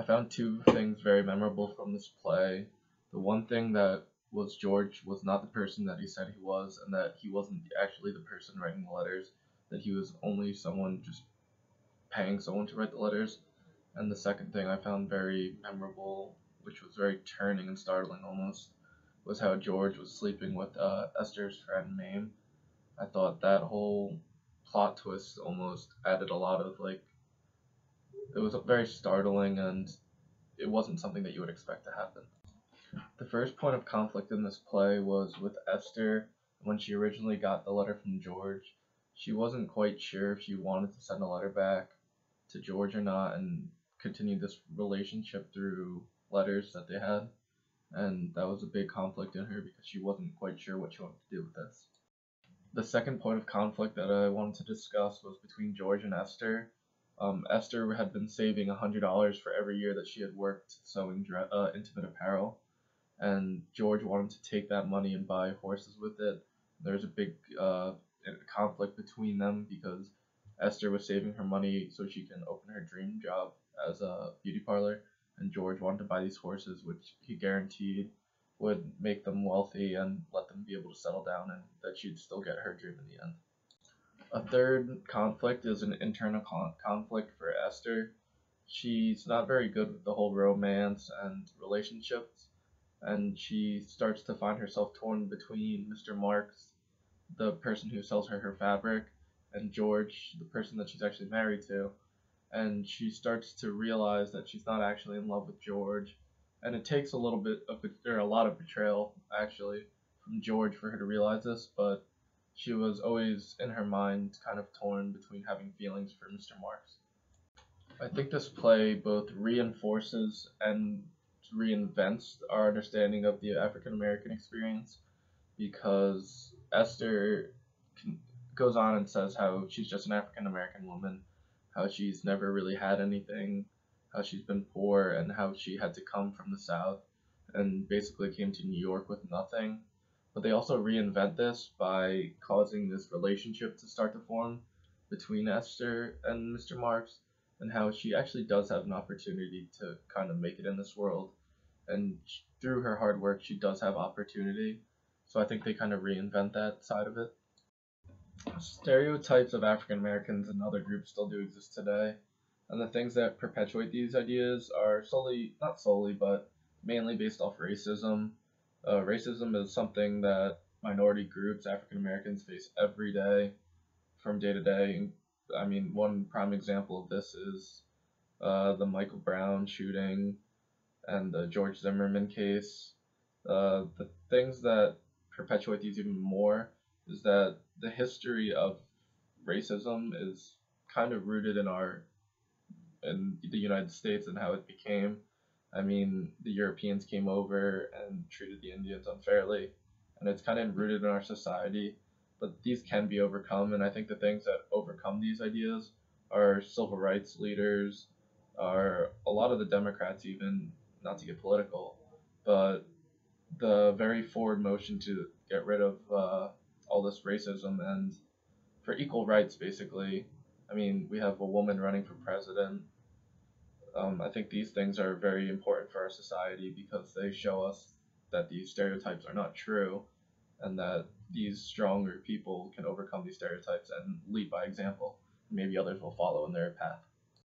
I found two things very memorable from this play. The one thing that was George was not the person that he said he was, and that he wasn't actually the person writing the letters, that he was only someone just paying someone to write the letters. And the second thing I found very memorable, which was very turning and startling almost, was how George was sleeping with Esther's friend Mame. I thought that whole plot twist almost added a lot of it was very startling, and it wasn't something that you would expect to happen. The first point of conflict in this play was with Esther. When she originally got the letter from George, she wasn't quite sure if she wanted to send a letter back to George or not and continue this relationship through letters that they had. And that was a big conflict in her because she wasn't quite sure what she wanted to do with this. The second point of conflict that I wanted to discuss was between George and Esther. Esther had been saving $100 for every year that she had worked sewing intimate apparel, and George wanted to take that money and buy horses with it. There's a big conflict between them because Esther was saving her money so she can open her dream job as a beauty parlor, and George wanted to buy these horses, which he guaranteed would make them wealthy and let them be able to settle down, and that she'd still get her dream in the end. A third conflict is an internal conflict for Esther. She's not very good with the whole romance and relationships, and she starts to find herself torn between Mr. Marks, the person who sells her fabric, and George, the person that she's actually married to. And she starts to realize that she's not actually in love with George, and it takes a lot of betrayal actually from George for her to realize this, but she was always in her mind kind of torn between having feelings for Mr. Marks. I think this play both reinforces and reinvents our understanding of the African American experience, because Esther goes on and says how she's just an African American woman, how she's never really had anything, how she's been poor, and how she had to come from the South and basically came to New York with nothing. But they also reinvent this by causing this relationship to start to form between Esther and Mr. Marks, and how she actually does have an opportunity to kind of make it in this world. And through her hard work, she does have opportunity. So I think they kind of reinvent that side of it. Stereotypes of African Americans and other groups still do exist today, and the things that perpetuate these ideas are not solely, but mainly based off racism. Racism is something that minority groups, African Americans, face every day, from day to day. I mean, one prime example of this is the Michael Brown shooting and the George Zimmerman case. The things that perpetuate these even more is that the history of racism is kind of rooted in the United States and how it became. I mean, the Europeans came over and treated the Indians unfairly, and it's kind of rooted in our society. But these can be overcome, and I think the things that overcome these ideas are civil rights leaders, are a lot of the Democrats, even, not to get political, but the very forward motion to get rid of all this racism and for equal rights, basically. I mean, we have a woman running for president. I think these things are very important for our society because they show us that these stereotypes are not true, and that these stronger people can overcome these stereotypes and lead by example. Maybe others will follow in their path.